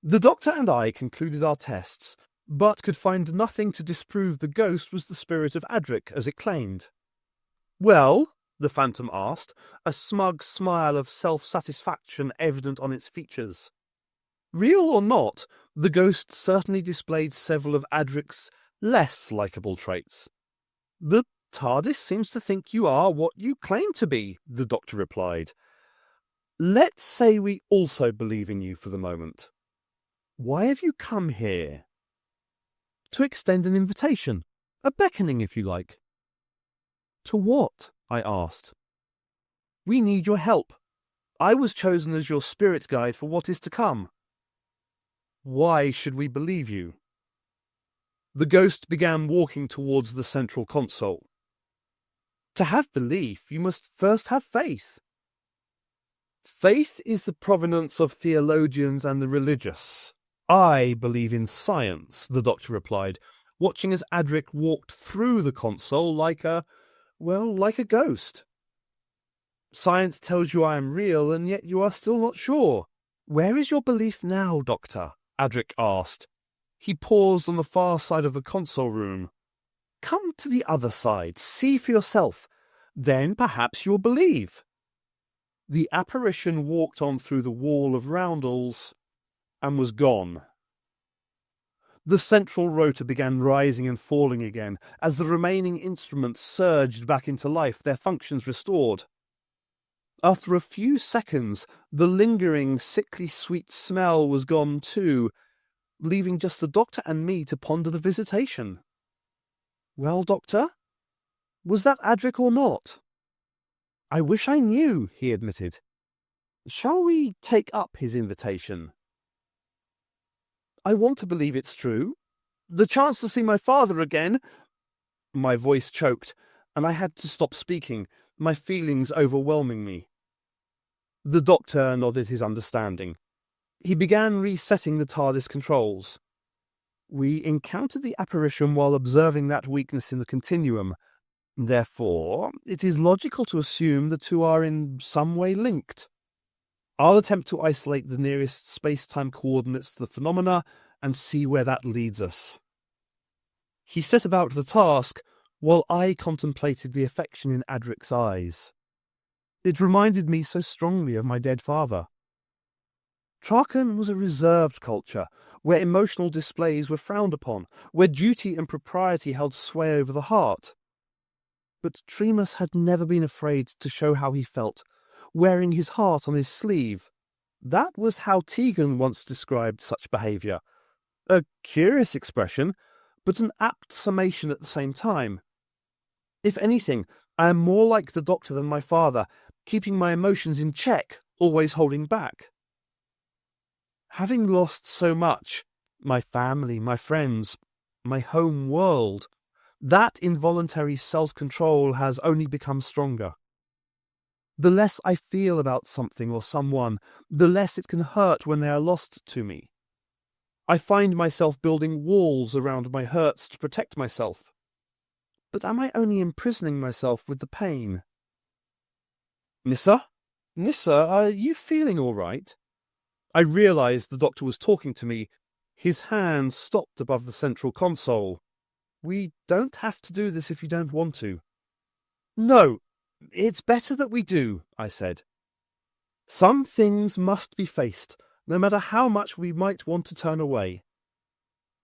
The doctor and I concluded our tests, but could find nothing to disprove the ghost was the spirit of Adric, as it claimed. "Well?" the phantom asked, a smug smile of self-satisfaction evident on its features. Real or not, the ghost certainly displayed several of Adric's less likeable traits. "The TARDIS seems to think you are what you claim to be," the doctor replied. "Let's say we also believe in you for the moment. Why have you come here?" "To extend an invitation, a beckoning if you like." "To what?" I asked. "We need your help. I was chosen as your spirit guide for what is to come." "Why should we believe you?" The ghost began walking towards the central console. "To have belief, you must first have faith." "Faith is the provenance of theologians and the religious. I believe in science," the doctor replied, watching as Adric walked through the console like a ghost. "Science tells you I am real, and yet you are still not sure." "Where is your belief now, Doctor?" Adric asked. He paused on the far side of the console room. "Come to the other side. See for yourself. Then perhaps you'll believe." The apparition walked on through the wall of roundels and was gone. The central rotor began rising and falling again as the remaining instruments surged back into life, their functions restored. After a few seconds, the lingering, sickly sweet smell was gone too, leaving just the doctor and me to ponder the visitation. "Well, Doctor, was that Adric or not?" "I wish I knew," he admitted. "Shall we take up his invitation?" "I want to believe it's true. The chance to see my father again—" My voice choked, and I had to stop speaking, my feelings overwhelming me. The doctor nodded his understanding. He began resetting the TARDIS controls. "We encountered the apparition while observing that weakness in the continuum. Therefore, it is logical to assume the two are in some way linked. I'll attempt to isolate the nearest space-time coordinates to the phenomena and see where that leads us." He set about the task while I contemplated the affection in Adric's eyes. It reminded me so strongly of my dead father. Traken was a reserved culture, where emotional displays were frowned upon, where duty and propriety held sway over the heart. But Tremas had never been afraid to show how he felt, wearing his heart on his sleeve. That was how Tegan once described such behaviour. A curious expression, but an apt summation at the same time. If anything, I am more like the doctor than my father, keeping my emotions in check, always holding back. Having lost so much, my family, my friends, my home world, that involuntary self-control has only become stronger. The less I feel about something or someone, the less it can hurt when they are lost to me. I find myself building walls around my hurts to protect myself. But am I only imprisoning myself with the pain? Nissa? Nissa, are you feeling all right?" I realized the doctor was talking to me. His hand stopped above the central console. "We don't have to do this if you don't want to." "No, it's better that we do," I said. "Some things must be faced, no matter how much we might want to turn away."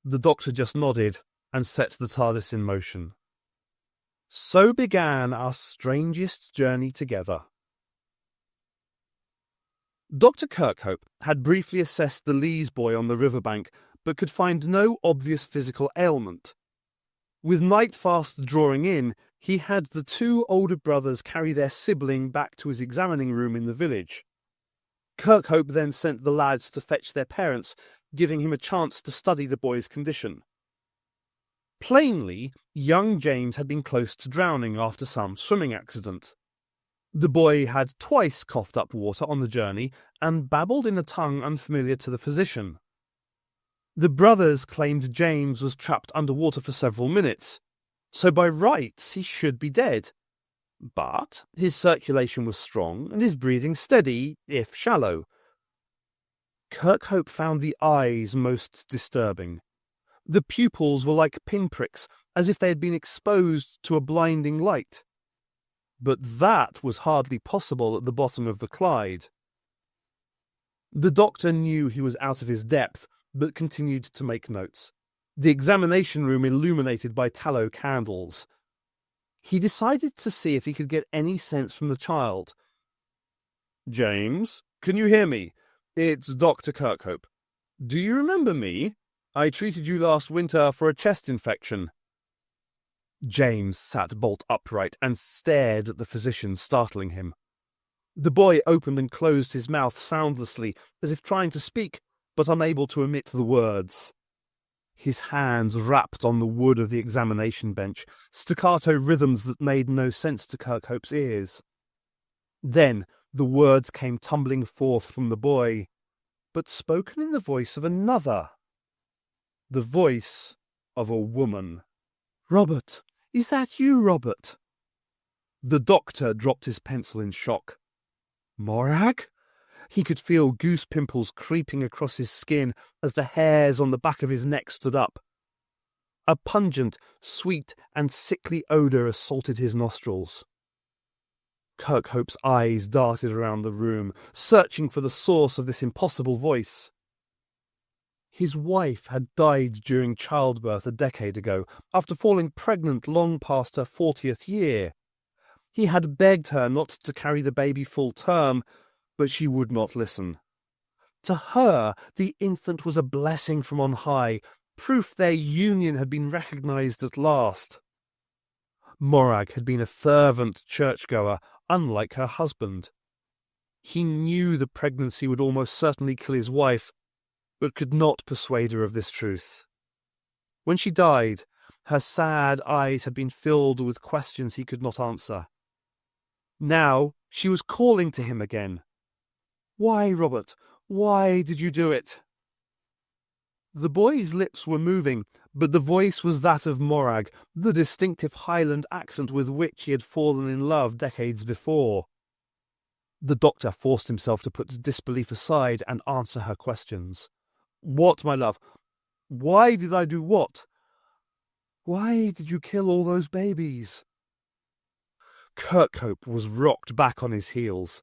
The doctor just nodded and set the TARDIS in motion. So began our strangest journey together. Dr. Kirkhope had briefly assessed the Lees boy on the riverbank, but could find no obvious physical ailment. With night fast drawing in, he had the two older brothers carry their sibling back to his examining room in the village. Kirkhope then sent the lads to fetch their parents, giving him a chance to study the boy's condition. Plainly, young James had been close to drowning after some swimming accident. The boy had twice coughed up water on the journey and babbled in a tongue unfamiliar to the physician. The brothers claimed James was trapped underwater for several minutes, so by rights he should be dead. But his circulation was strong and his breathing steady, if shallow. Kirkhope found the eyes most disturbing. The pupils were like pinpricks, as if they had been exposed to a blinding light. But that was hardly possible at the bottom of the Clyde. The doctor knew he was out of his depth, but continued to make notes, the examination room illuminated by tallow candles. He decided to see if he could get any sense from the child. "James, can you hear me? It's Dr. Kirkhope. Do you remember me? I treated you last winter for a chest infection." James sat bolt upright and stared at the physician, startling him. The boy opened and closed his mouth soundlessly, as if trying to speak, but unable to emit the words. His hands rapped on the wood of the examination bench, staccato rhythms that made no sense to Kirkhope's ears. Then the words came tumbling forth from the boy, but spoken in the voice of another. The voice of a woman. "Robert, is that you, Robert?" The doctor dropped his pencil in shock. "Morag?" He could feel goose pimples creeping across his skin as the hairs on the back of his neck stood up. A pungent, sweet, and sickly odour assaulted his nostrils. Kirkhope's eyes darted around the room, searching for the source of this impossible voice. His wife had died during childbirth a decade ago, after falling pregnant long past her 40th year. He had begged her not to carry the baby full term, but she would not listen. To her, the infant was a blessing from on high, proof their union had been recognized at last. Morag had been a fervent churchgoer, unlike her husband. He knew the pregnancy would almost certainly kill his wife, but could not persuade her of this truth. When she died, her sad eyes had been filled with questions he could not answer. Now she was calling to him again. "Why, Robert? Why did you do it?" The boy's lips were moving, but the voice was that of Morag, the distinctive Highland accent with which he had fallen in love decades before. The doctor forced himself to put disbelief aside and answer her questions. "What, my love? Why did I do what? Why did you kill all those babies?" Kirkhope was rocked back on his heels.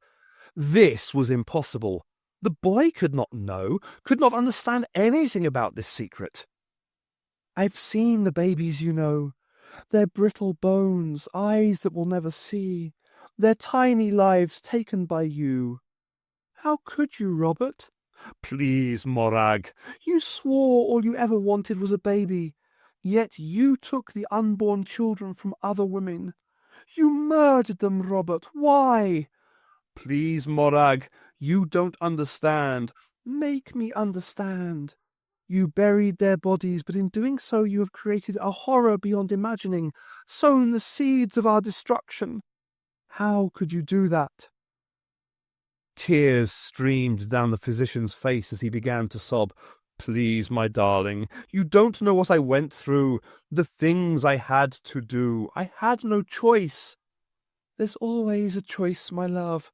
This was impossible. The boy could not know, could not understand anything about this secret. "I've seen the babies, you know. Their brittle bones, eyes that will never see, their tiny lives taken by you. How could you, Robert? Please, Morag. You swore all you ever wanted was a baby, yet you took the unborn children from other women. You murdered them, Robert. Why?" "Please, Morag, you don't understand." "Make me understand. You buried their bodies, but in doing so you have created a horror beyond imagining, sown the seeds of our destruction. How could you do that?" Tears streamed down the physician's face as he began to sob. "Please, my darling, you don't know what I went through, the things I had to do. I had no choice." "There's always a choice, my love."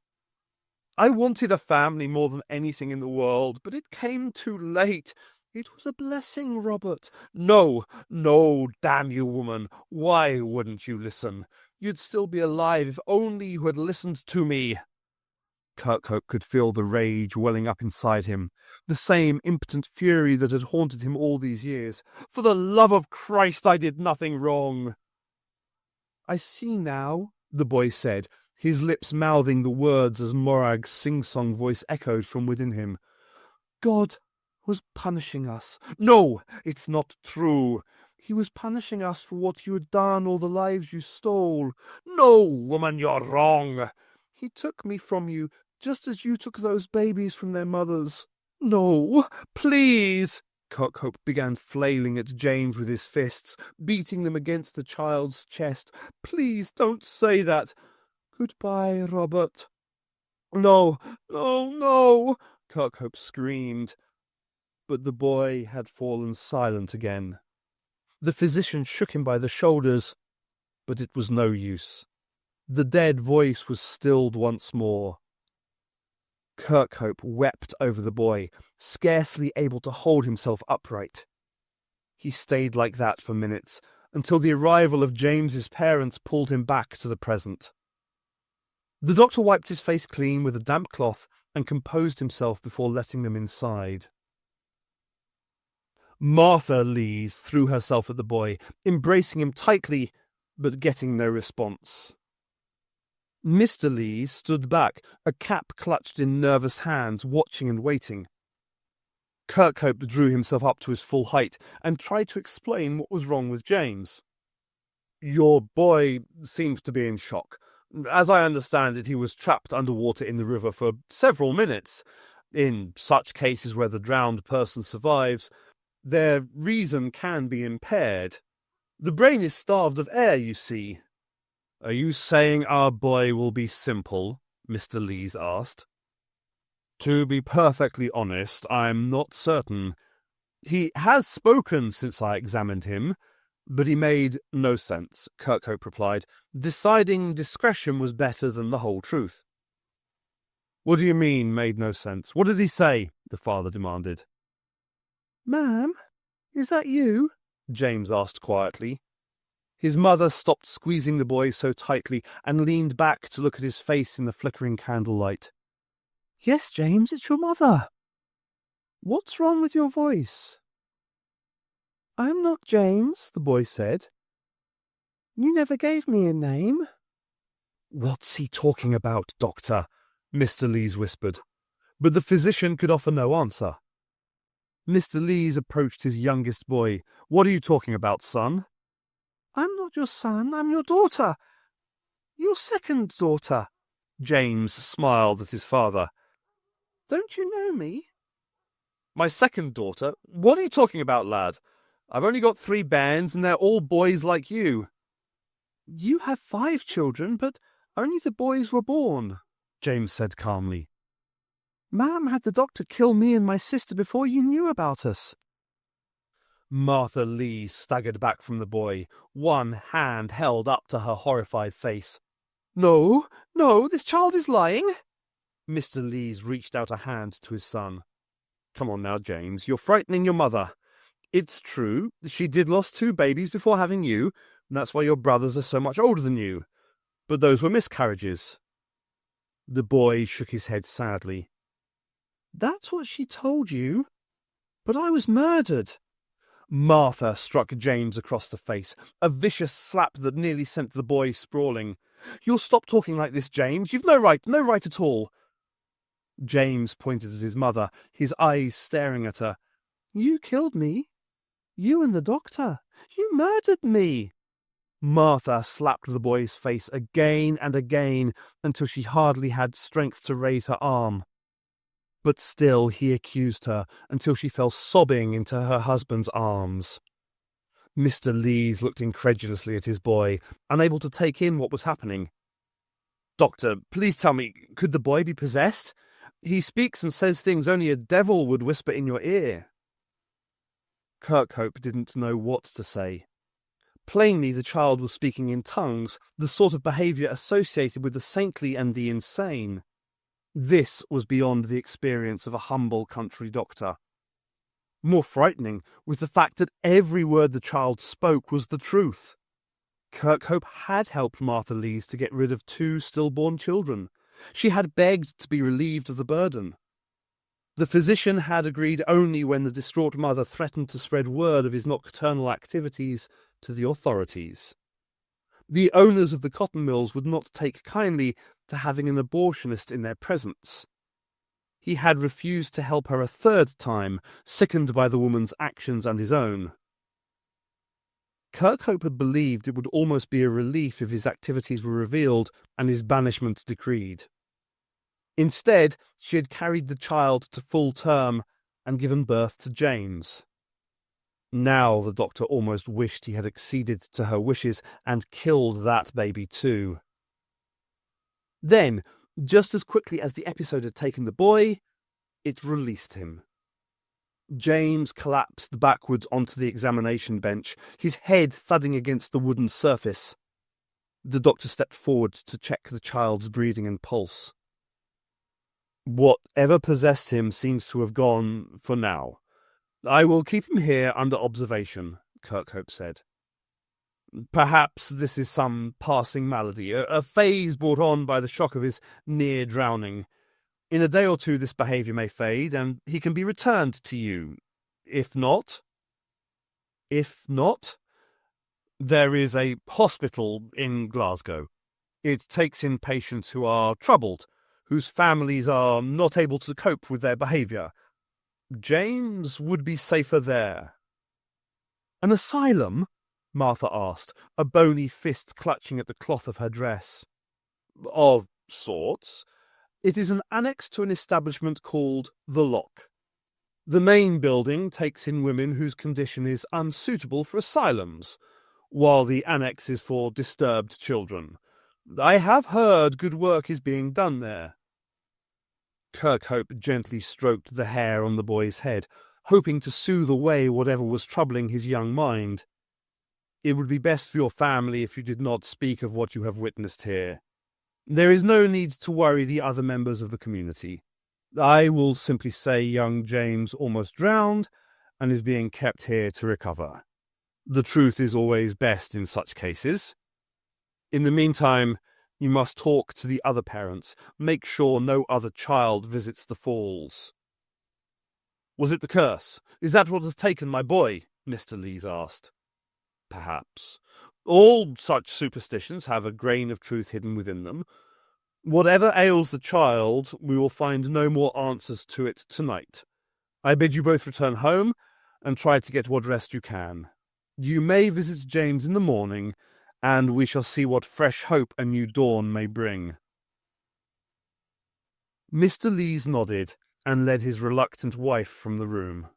"I wanted a family more than anything in the world, but it came too late. It was a blessing, Robert." No, damn you, woman. Why wouldn't you listen? You'd still be alive if only you had listened to me." Kirkhope could feel the rage welling up inside him, the same impotent fury that had haunted him all these years. "For the love of Christ, I did nothing wrong." "I see now," the boy said, his lips mouthing the words as Morag's sing-song voice echoed from within him. "God was punishing us." "No, it's not true." "He was punishing us for what you had done, all the lives you stole." "No, woman, you're wrong." "He took me from you, just as you took those babies from their mothers." "No, please." Kirkhope began flailing at James with his fists, beating them against the child's chest. "Please don't say that." "Goodbye, Robert." No, Kirkhope screamed. But the boy had fallen silent again. The physician shook him by the shoulders, but it was no use. The dead voice was stilled once more. Kirkhope wept over the boy, scarcely able to hold himself upright. He stayed like that for minutes, until the arrival of James's parents pulled him back to the present. The doctor wiped his face clean with a damp cloth and composed himself before letting them inside. Martha Lees threw herself at the boy, embracing him tightly, but getting no response. Mr. Lees stood back, a cap clutched in nervous hands, watching and waiting. Kirkhope drew himself up to his full height and tried to explain what was wrong with James. "Your boy seems to be in shock. As I understand it, he was trapped underwater in the river for several minutes. In such cases where the drowned person survives, their reason can be impaired. The brain is starved of air, you see." "Are you saying our boy will be simple?" Mr. Lees asked. "To be perfectly honest, I'm not certain. He has spoken since I examined him, but he made no sense," Kirkhope replied, deciding discretion was better than the whole truth. "What do you mean, made no sense? What did he say?" the father demanded. "Ma'am, is that you?" James asked quietly. His mother stopped squeezing the boy so tightly and leaned back to look at his face in the flickering candlelight. "Yes, James, it's your mother. What's wrong with your voice?" "I'm not James," the boy said. "You never gave me a name." "What's he talking about, Doctor?" Mr. Lees whispered, but the physician could offer no answer. Mr. Lees approached his youngest boy. "What are you talking about, son?" "I'm not your son, I'm your daughter. Your second daughter." James smiled at his father. "Don't you know me?" "My second daughter? What are you talking about, lad? I've only got 3 bairns, and they're all boys like you." "You have 5 children, but only the boys were born," James said calmly. "Ma'am had the doctor kill me and my sister before you knew about us." Martha Lee staggered back from the boy, one hand held up to her horrified face. No, this child is lying." Mr. Lees reached out a hand to his son. "Come on now, James, you're frightening your mother. It's true, she did lose 2 babies before having you, and that's why your brothers are so much older than you. But those were miscarriages." The boy shook his head sadly. "That's what she told you. But I was murdered." Martha struck James across the face, a vicious slap that nearly sent the boy sprawling. "You'll stop talking like this, James. You've no right at all." James pointed at his mother, his eyes staring at her. "You killed me. You and the doctor. You murdered me." Martha slapped the boy's face again and again until she hardly had strength to raise her arm. But still he accused her until she fell sobbing into her husband's arms. Mr. Lees looked incredulously at his boy, unable to take in what was happening. "Doctor, please tell me, could the boy be possessed? He speaks and says things only a devil would whisper in your ear." Kirkhope didn't know what to say. Plainly the child was speaking in tongues, the sort of behaviour associated with the saintly and the insane. This was beyond the experience of a humble country doctor. More frightening was the fact that every word the child spoke was the truth. Kirkhope had helped Martha Lees to get rid of 2 stillborn children. She had begged to be relieved of the burden. The physician had agreed only when the distraught mother threatened to spread word of his nocturnal activities to the authorities. The owners of the cotton mills would not take kindly to having an abortionist in their presence. He had refused to help her a 3rd time, sickened by the woman's actions and his own. Kirkhope had believed it would almost be a relief if his activities were revealed and his banishment decreed. Instead, she had carried the child to full term and given birth to James. Now the doctor almost wished he had acceded to her wishes and killed that baby too. Then, just as quickly as the episode had taken the boy, it released him. James collapsed backwards onto the examination bench, his head thudding against the wooden surface. The doctor stepped forward to check the child's breathing and pulse. "Whatever possessed him seems to have gone for now. I will keep him here under observation," Kirkhope said. "Perhaps this is some passing malady, a phase brought on by the shock of his near drowning. In a day or 2 this behaviour may fade, and he can be returned to you. If not, there is a hospital in Glasgow. It takes in patients who are troubled, whose families are not able to cope with their behaviour. James would be safer there." "An asylum?" Martha asked, a bony fist clutching at the cloth of her dress. "Of sorts. It is an annex to an establishment called The Lock. The main building takes in women whose condition is unsuitable for asylums, while the annex is for disturbed children. I have heard good work is being done there." Kirkhope gently stroked the hair on the boy's head, hoping to soothe away whatever was troubling his young mind. "It would be best for your family if you did not speak of what you have witnessed here. There is no need to worry the other members of the community. I will simply say young James almost drowned and is being kept here to recover." The truth is always best in such cases. In the meantime, you must talk to the other parents. Make sure no other child visits the falls." "Was it the curse? Is that what has taken my boy?" Mr. Lees asked. "Perhaps. All such superstitions have a grain of truth hidden within them. Whatever ails the child, we will find no more answers to it tonight. I bid you both return home and try to get what rest you can. You may visit James in the morning, and we shall see what fresh hope a new dawn may bring." Mr. Lees nodded and led his reluctant wife from the room.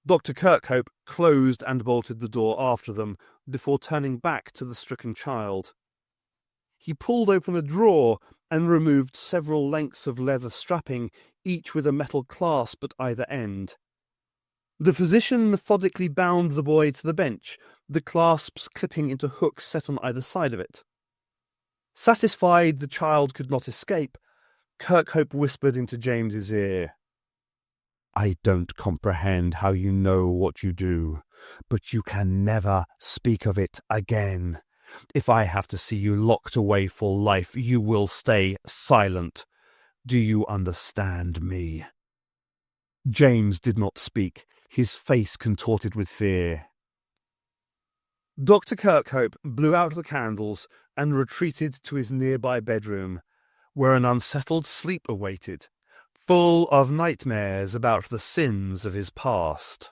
Dr. Kirkhope closed and bolted the door after them before turning back to the stricken child. He pulled open a drawer and removed several lengths of leather strapping, each with a metal clasp at either end. The physician methodically bound the boy to the bench, the clasps clipping into hooks set on either side of it. Satisfied the child could not escape, Kirkhope whispered into James's ear, "I don't comprehend how you know what you do, but you can never speak of it again. If I have to see you locked away for life, you will stay silent. Do you understand me?" James did not speak, his face contorted with fear. Dr. Kirkhope blew out the candles and retreated to his nearby bedroom, where an unsettled sleep awaited, full of nightmares about the sins of his past.